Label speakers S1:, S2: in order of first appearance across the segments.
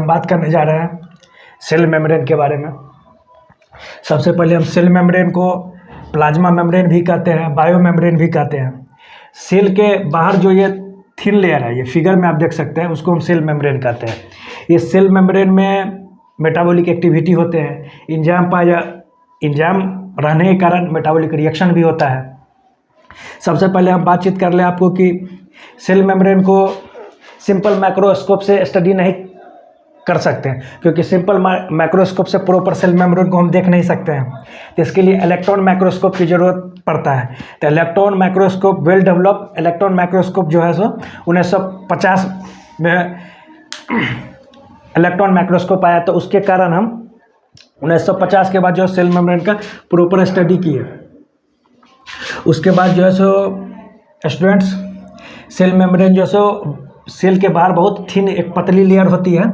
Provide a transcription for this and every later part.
S1: बात करने जा रहे हैं सेल मेम्ब्रेन के बारे में। सबसे पहले हम सेल मेम्ब्रेन को प्लाज्मा मेम्ब्रेन भी कहते हैं, बायो मेम्ब्रेन भी कहते हैं। सेल के बाहर जो ये थिन लेयर है, ये फिगर में आप देख सकते हैं, उसको हम सेल मेम्ब्रेन कहते हैं। ये सेल मेम्ब्रेन में मेटाबॉलिक एक्टिविटी होते हैं, इंजाम रहने के कारण मेटाबॉलिक रिएक्शन भी होता है। सबसे पहले हम बातचीत कर लें आपको कि सेल मेम्ब्रेन को सिंपल माइक्रोस्कोप से स्टडी नहीं कर सकते हैं, क्योंकि सिंपल माइक्रोस्कोप से प्रॉपर सेल मेम्ब्रेन को हम देख नहीं सकते हैं। तो इसके लिए इलेक्ट्रॉन माइक्रोस्कोप की ज़रूरत पड़ता है। तो electron microscope well develop electron microscope जो है सो 1950 में इलेक्ट्रॉन माइक्रोस्कोप आया, तो उसके कारण हम 1950 के बाद जो सेल मेम्ब्रेन का प्रॉपर स्टडी किए। उसके बाद जो है सो स्टूडेंट्स, सेल मेम्ब्रेन जो है सो सेल के बाहर बहुत थिन एक पतली लेयर होती है,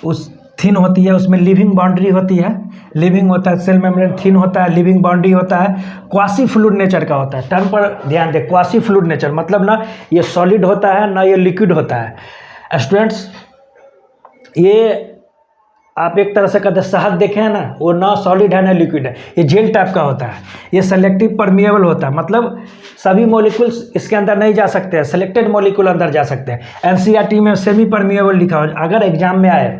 S1: उस थिन होती है, उसमें लिविंग बाउंड्री होती है। लिविंग होता है, सेल मेम्ब्रेन थिन होता है, लिविंग बाउंड्री होता है, क्वासी फ्लूइड नेचर का होता है। टर्म पर ध्यान दें, क्वासी फ्लूइड नेचर मतलब ना ये सॉलिड होता है ना ये लिक्विड होता है। स्टूडेंट्स, ये आप एक तरह से कहते हैं शहद देखे हैं ना, वो ना सॉलिड है ना लिक्विड है, ये जेल टाइप का होता है। ये सेलेक्टिव परमिएबल होता है, मतलब सभी मॉलिक्यूल्स इसके अंदर नहीं जा सकते हैं, सेलेक्टेड मॉलिक्यूल अंदर जा सकते हैं। एनसीईआरटी में सेमी परमिएबल लिखा हो, अगर एग्जाम में आए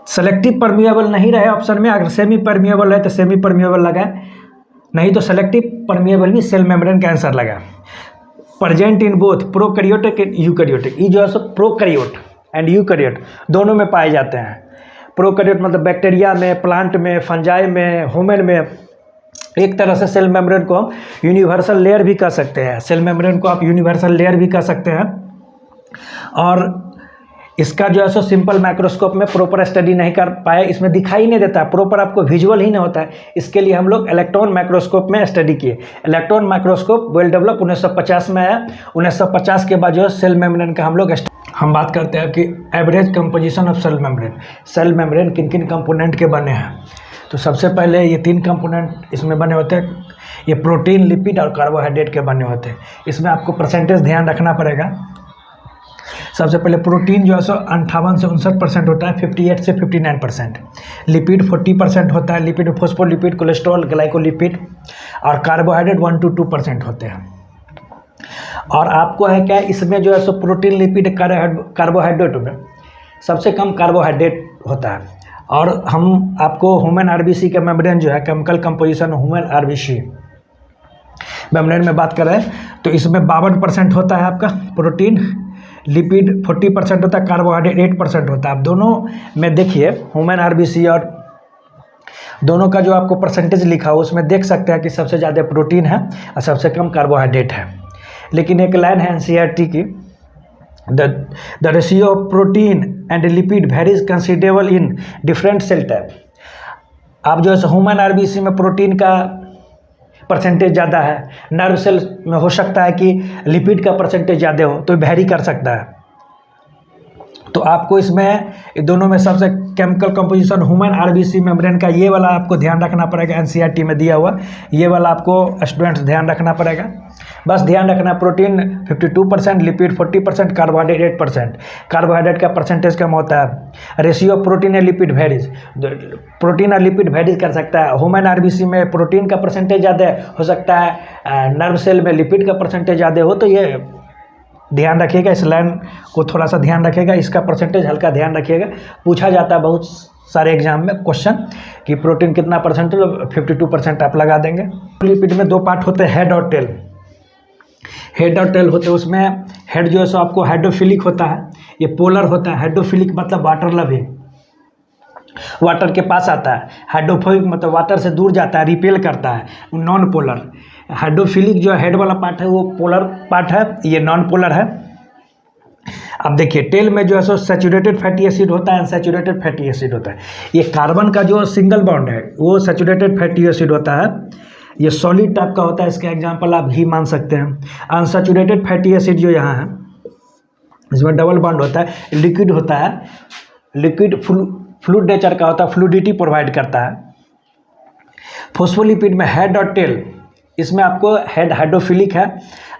S1: सेलेक्टिव परमिएबल नहीं रहे ऑप्शन में, अगर सेमी परमिएबल है तो सेमी परमिएबल लगाए, नहीं तो सेलेक्टिव परमिएबल भी सेल मेम्ब्रेन का आंसर लगा। Present in both prokaryotic and eukaryotic, ये जो है सो प्रोकैरियोट एंड यूकैरियोट दोनों में पाए जाते हैं। प्रोकैरियोट मतलब बैक्टीरिया में, प्लांट में, फंजाई में, ह्यूमन में। एक तरह से सेल मेम्ब्रेन को हम यूनिवर्सल लेयर भी कह सकते हैं। सेल मेम्ब्रेन को आप यूनिवर्सल लेयर भी कह सकते हैं। और इसका जो है सो सिंपल माइक्रोस्कोप में प्रॉपर स्टडी नहीं कर पाए, इसमें दिखाई नहीं देता, प्रॉपर आपको विजुअल ही नहीं होता है। इसके लिए हम लोग इलेक्ट्रॉन माइक्रोस्कोप में स्टडी किए। इलेक्ट्रॉन माइक्रोस्कोप वेल डेवलप 1950 में आया। 1950 के बाद जो है सेल मेम्ब्रेन का हम बात करते हैं कि average composition of cell membrane. Cell membrane किन किन कंपोनेंट के बने हैं, तो सबसे पहले ये 3 कंपोनेंट इसमें बने होते हैं। ये प्रोटीन, लिपिड और कार्बोहाइड्रेट के बने होते हैं। इसमें आपको परसेंटेज ध्यान रखना पड़ेगा। सबसे पहले प्रोटीन जो है सो 58 से 59% होता है, 58 से 59%। लिपिड 40% होता है, लिपिड फॉस्फोलिपिड, कोलेस्ट्रॉल, ग्लाइकोलिपिड। और कार्बोहाइड्रेट 1 to 2% होते हैं। और आपको है क्या, इसमें जो है सो प्रोटीन, लिपिड, कार्बोहाइड्रेट में सबसे कम कार्बोहाइड्रेट होता है। और हम आपको ह्यूमन आरबीसी के मेम्ब्रेन जो है, chemical composition human RBC membrane में बात करें तो इसमें 52% होता है आपका प्रोटीन, लिपिड 40% होता है, कार्बोहाइड्रेट 8% होता है। आप दोनों में देखिए, ह्यूमन आरबीसी और दोनों का जो आपको परसेंटेज लिखा हो उसमें देख सकते हैं कि सबसे ज़्यादा प्रोटीन है और सबसे कम कार्बोहाइड्रेट है। लेकिन एक लाइन है एनसीईआरटी की, the ratio of protein and lipid varies considerable in different cell type. आप जो है ह्यूमन आरबीसी में प्रोटीन का परसेंटेज ज़्यादा है, नर्व सेल में हो सकता है कि लिपिड का परसेंटेज ज़्यादा हो, तो वेरी कर सकता है। तो आपको इसमें दोनों में सबसे chemical composition human RBC membrane का ये वाला आपको ध्यान रखना पड़ेगा, एनसीईआरटी में दिया हुआ ये वाला आपको स्टूडेंट्स ध्यान रखना पड़ेगा। बस ध्यान रखना, प्रोटीन 52%, लिपिड 40%, कार्बोहाइड्रेट 8%। कार्बोहाइड्रेट का परसेंटेज कम होता है। Ratio protein and lipid varies, protein और लिपिड वेरीज कर सकता है। ह्यूमन आरबीसी में प्रोटीन का परसेंटेज ज़्यादा हो सकता है, नर्व सेल में लिपिड का परसेंटेज ज़्यादा हो। तो ये ध्यान रखिएगा, इस लाइन को थोड़ा सा ध्यान रखिएगा, इसका परसेंटेज हल्का ध्यान रखिएगा। पूछा जाता है बहुत सारे एग्जाम में क्वेश्चन कि प्रोटीन कितना परसेंट, 52% आप लगा देंगे। लिपिड में 2 पार्ट होते हैं, हेड और टेल। हेड और टेल होते हैं, उसमें हेड जो है सो आपको हाइड्रोफिलिक होता है, ये पोलर होता है। हाइड्रोफिलिक मतलब वाटर लविंग, वाटर के पास आता है। हाइड्रोफोबिक मतलब वाटर से दूर जाता है, रिपेल करता है। नॉन पोलर, हाइड्रोफिलिक जो हेड वाला पार्ट है वो पोलर पार्ट है, ये नॉन पोलर है। अब देखिए, टेल में जो है सो सैचुरेटेड फैटी एसिड होता है, अनसैचुरेटेड फैटी एसिड होता है। ये कार्बन का जो सिंगल बॉन्ड है वो सैचुरेटेड फैटी एसिड होता है, ये सॉलिड टाइप का होता है। इसका एग्जांपल आप घी मान सकते हैं। अनसैचुरेटेड फैटी एसिड जो यहाँ है इसमें डबल बॉन्ड होता है, लिक्विड होता है, लिक्विड फ्लूइड नेचर का होता है, फ्लूइडिटी प्रोवाइड करता है। फॉस्फोलिपिड में हेड और टेल, इसमें आपको हेड हाइड्रोफिलिक है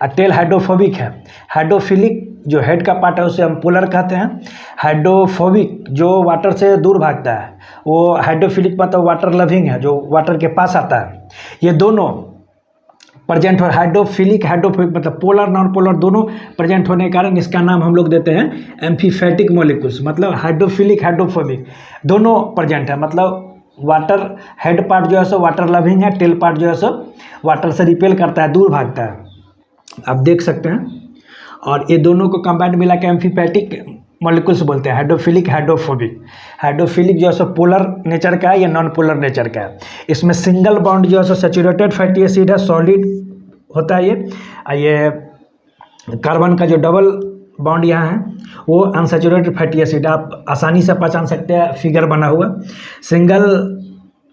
S1: और टेल हाइड्रोफोबिक है। हाइड्रोफिलिक जो हेड का पार्ट है उसे हम पोलर कहते हैं। हाइड्रोफोबिक जो वाटर से दूर भागता है, वो हाइड्रोफिलिक मतलब वाटर लविंग है, जो वाटर के पास आता है। ये दोनों प्रेजेंट हो, हाइड्रोफिलिक हाइड्रोफोबिक मतलब पोलर नॉन पोलर दोनों प्रेजेंट होने के कारण इसका नाम हम लोग देते हैं एम्फीफैटिक मॉलिक्यूल्स। मतलब हाइड्रोफिलिक हाइड्रोफोबिक दोनों प्रेजेंट है, मतलब वाटर हेड पार्ट जो है सो वाटर लविंग है, टेल पार्ट जो है सो वाटर से रिपेल करता है, दूर भागता है, आप देख सकते हैं। और ये दोनों को कंबाइंड मिला के एम्फीफैटिक मॉलिक्यूल्स बोलते हैं, हाइड्रोफिलिक हाइड्रोफोबिक। हाइड्रोफिलिक जो है सो पोलर नेचर का है, या नॉन पोलर नेचर का है। इसमें सिंगल बॉन्ड जो है सो सैचुरेटेड फैटी एसिड है, सॉलिड होता है ये कार्बन का जो डबल बॉन्ड यहाँ है वो अनसैचुरेटेड फैटी एसिड, आप आसानी से पहचान सकते हैं, फिगर बना हुआ। सिंगल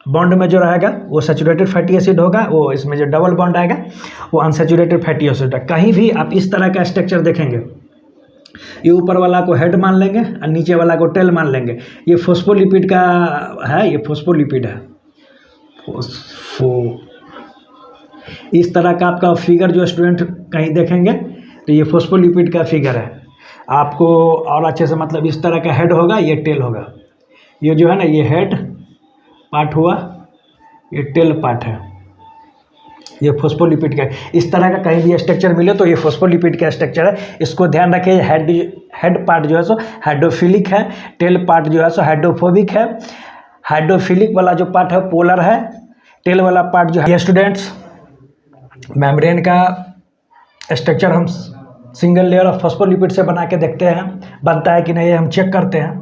S1: बॉन्ड में जो रहेगा वो सैचुरेटेड फैटी एसिड होगा, वो इसमें जो डबल बॉन्ड आएगा वो अनसैचुरेटेड फैटी एसिड है। कहीं भी आप इस तरह का स्ट्रक्चर देखेंगे, ये ऊपर वाला को हेड मान लेंगे और नीचे वाला को टेल मान लेंगे। ये फोस्फोलिपिड का है, ये फोस्फोलिपिड है। इस तरह का आपका फिगर जो स्टूडेंट कहीं देखेंगे तो ये फोस्फोलिपिड का फिगर है। आपको और अच्छे से मतलब इस तरह का हेड होगा, ये टेल होगा। ये जो है ना, ये हेड पार्ट हुआ, ये टेल पार्ट है, ये फोस्फोलिपिड का। इस तरह का कहीं भी स्ट्रक्चर मिले तो ये फोस्फोलिपिड का स्ट्रक्चर है। इसको ध्यान रखिए, हेड पार्ट जो है सो हाइड्रोफिलिक है, टेल पार्ट जो है सो हाइड्रोफोबिक है। हाइड्रोफिलिक वाला जो पार्ट है पोलर है, टेल वाला पार्ट जो है। स्टूडेंट्स, मेम्ब्रेन का स्ट्रक्चर हम सिंगल लेयर ऑफ फोस्फोलिपिड से बना के देखते हैं, बनता है कि नहीं, हम चेक करते हैं।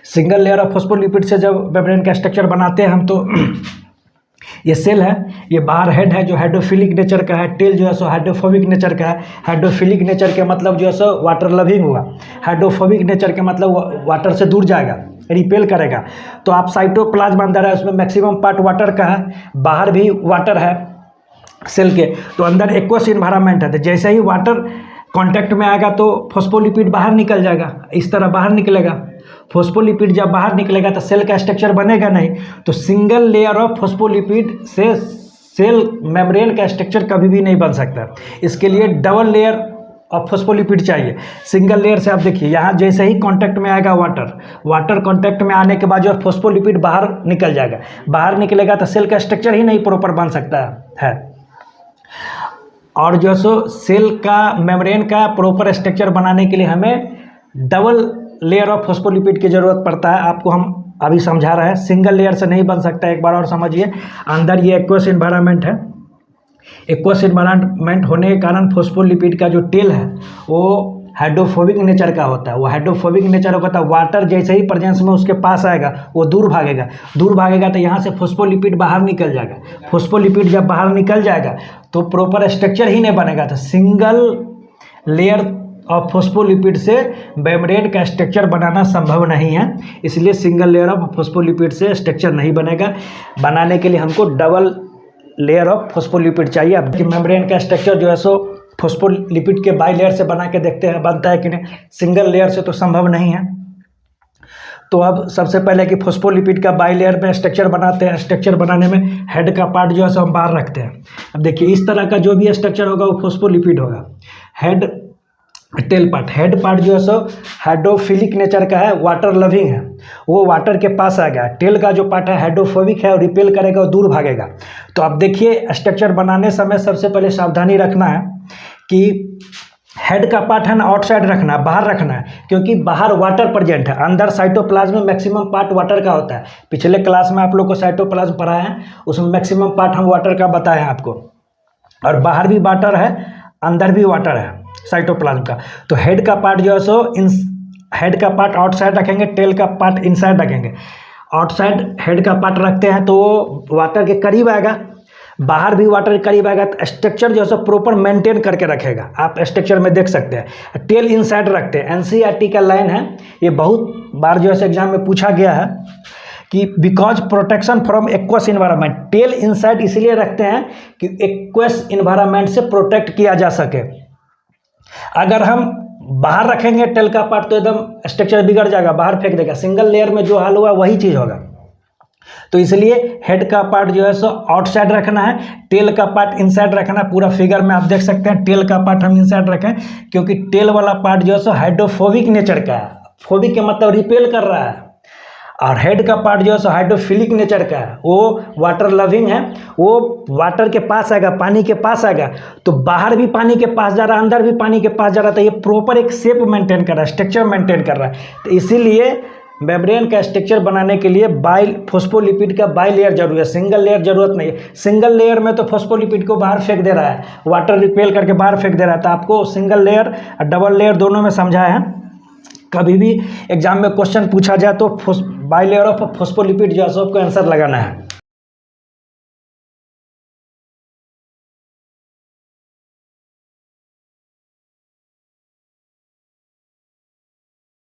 S1: सिंगल लेयर ऑफ फोस्फोलिपिड से जब मेम्ब्रेन का स्ट्रक्चर बनाते हैं हम, तो ये सेल है, ये बाहर हेड है जो हाइड्रोफिलिक नेचर का है, टेल जो है सो हाइड्रोफोबिक नेचर का है। हाइड्रोफिलिक नेचर के मतलब जो है सो वाटर लविंग हुआ, हाइड्रोफोबिक नेचर के मतलब वाटर से दूर जाएगा, रिपेल करेगा। तो आप साइटोप्लाज्म अंदर है, उसमें मैक्सिमम पार्ट वाटर का है, बाहर भी वाटर है सेल के, तो अंदर एक्वस इन्वायरमेंट है। तो जैसे ही वाटर कांटेक्ट में आएगा तो फोस्फोलिपिड बाहर निकल जाएगा, इस तरह बाहर निकलेगा। फोस्फोलिपिड जब बाहर निकलेगा तो सेल का स्ट्रक्चर बनेगा नहीं। तो सिंगल लेयर ऑफ फोस्फोलिपिड से सेल मेम्ब्रेन का स्ट्रक्चर कभी भी नहीं बन सकता। इसके लिए डबल लेयर ऑफ फोस्फोलिपिड चाहिए। सिंगल लेयर से आप देखिए, यहाँ जैसे ही कांटेक्ट में आएगा वाटर कांटेक्ट में आने के बाद जो फोस्फोलिपिड बाहर निकल जाएगा, बाहर निकलेगा तो सेल का स्ट्रक्चर ही नहीं प्रॉपर बन सकता है। और जो सो सेल का मेम्ब्रेन का प्रॉपर स्ट्रक्चर बनाने के लिए हमें डबल लेयर ऑफ फोस्फोलिपिड की ज़रूरत पड़ता है। आपको हम अभी समझा रहे हैं, सिंगल लेयर से नहीं बन सकता। एक बार और समझिए, अंदर ये एक्वस इन्वायरमेंट है, एक्वस इन्वायरमेंट होने के कारण फोस्फोलिपिड का जो टेल है वो हाइड्रोफोबिक नेचर का होता है। वो हाइड्रोफोबिक नेचर होता है, वाटर जैसे ही प्रेजेंस में उसके पास आएगा वो दूर भागेगा तो यहाँ से फोस्फोलिपिड बाहर निकल जाएगा। फोस्फोलिपिड जब बाहर निकल जाएगा तो प्रॉपर स्ट्रक्चर ही नहीं बनेगा। तो सिंगल लेयर ऑफ फोस्फोलिपिड से मेम्ब्रेन का स्ट्रक्चर बनाना संभव नहीं है, इसलिए सिंगल लेयर ऑफ फोस्फोलिपिड से स्ट्रक्चर नहीं बनेगा। बनाने के लिए हमको डबल लेयर ऑफ फोस्फोलिपिड चाहिए। अब मेम्ब्रेन का स्ट्रक्चर जो है सो फोस्फोलिपिड के बाई लेयर से बना के देखते हैं बनता है कि नहीं। सिंगल लेयर से तो संभव नहीं है। तो अब सबसे पहले कि फोस्फोलिपिड का बाई लेयर में स्ट्रक्चर बनाते हैं। स्ट्रक्चर बनाने में हेड का पार्ट जो है सो हम बाहर रखते हैं। अब देखिए, इस तरह का जो भी स्ट्रक्चर होगा वो फोस्फोलिपिड होगा। Head tail part, head part जो है सो हाइड्रोफिलिक नेचर का है, वाटर लविंग है, वो वाटर के पास आ गया। टेल का जो पार्ट है हाइड्रोफोबिक है और रिपेल करेगा और दूर भागेगा। तो अब देखिए, स्ट्रक्चर बनाने समय सबसे पहले सावधानी रखना है कि हेड का पार्ट है ना आउटसाइड रखना है, बाहर रखना है, क्योंकि बाहर वाटर प्रेजेंट है। अंदर साइटोप्लाज्म में मैक्सिमम पार्ट वाटर का होता है। पिछले क्लास में आप लोग को साइटोप्लाज्म पढ़ाए हैं, उसमें मैक्सिमम पार्ट हम वाटर का बताए हैं आपको। और बाहर भी वाटर है, अंदर भी वाटर है साइटोप्लाज्म का। तो हेड का पार्ट जो है सो हेड का पार्ट आउटसाइड रखेंगे, टेल का पार्ट इनसाइड रखेंगे। आउटसाइड हेड का पार्ट रखते हैं तो वो वाटर के करीब आएगा, बाहर भी वाटर के करीब आएगा, तो स्ट्रक्चर जो है सो प्रॉपर मेंटेन करके रखेगा। आप स्ट्रक्चर में देख सकते हैं। टेल इनसाइड रखते हैं, एनसीईआरटी का लाइन है, ये बहुत बार जो है एग्जाम में पूछा गया है कि because protection from aqueous environment. Tail inside इसलिए रखते हैं कि एक्वस इन्वायरमेंट से प्रोटेक्ट किया जा सके। अगर हम बाहर रखेंगे टेल का पार्ट तो एकदम स्ट्रक्चर बिगड़ जाएगा, बाहर फेंक देगा। सिंगल लेयर में जो हाल हुआ वही चीज़ होगा। तो इसलिए हेड का पार्ट जो है सो आउटसाइड रखना है, टेल का पार्ट इनसाइड रखना है। पूरा फिगर में आप देख सकते हैं टेल का पार्ट हम इनसाइड रखें, क्योंकि टेल वाला पार्ट जो है सो हाइड्रोफोबिक नेचर का है। फोबिक का मतलब रिपेल कर रहा है, और हेड का पार्ट जो है सो हाइड्रोफिलिक नेचर का है, वो वाटर लविंग है, वो वाटर के पास आएगा, पानी के पास आएगा, तो बाहर भी पानी के पास जा रहा है, अंदर भी पानी के पास जा रहा है, तो ये प्रॉपर एक शेप मेंटेन कर रहा है, स्ट्रक्चर मेंटेन कर रहा है। तो इसीलिए मेम्ब्रेन का स्ट्रक्चर बनाने के लिए फोस्फोलिपिड का बाई लेयर जरूरी है, सिंगल लेयर जरूरत नहीं है। सिंगल लेयर में तो फोस्फोलिपिड को बाहर फेंक दे रहा है, वाटर रिपेल करके बाहर फेंक दे रहा है। तो आपको सिंगल लेयर और डबल लेयर दोनों में समझाया है। कभी भी एग्जाम में क्वेश्चन पूछा जाए तो बाई लेयर ऑफ फोस्फोलिपिड जो है सबको आंसर लगाना है।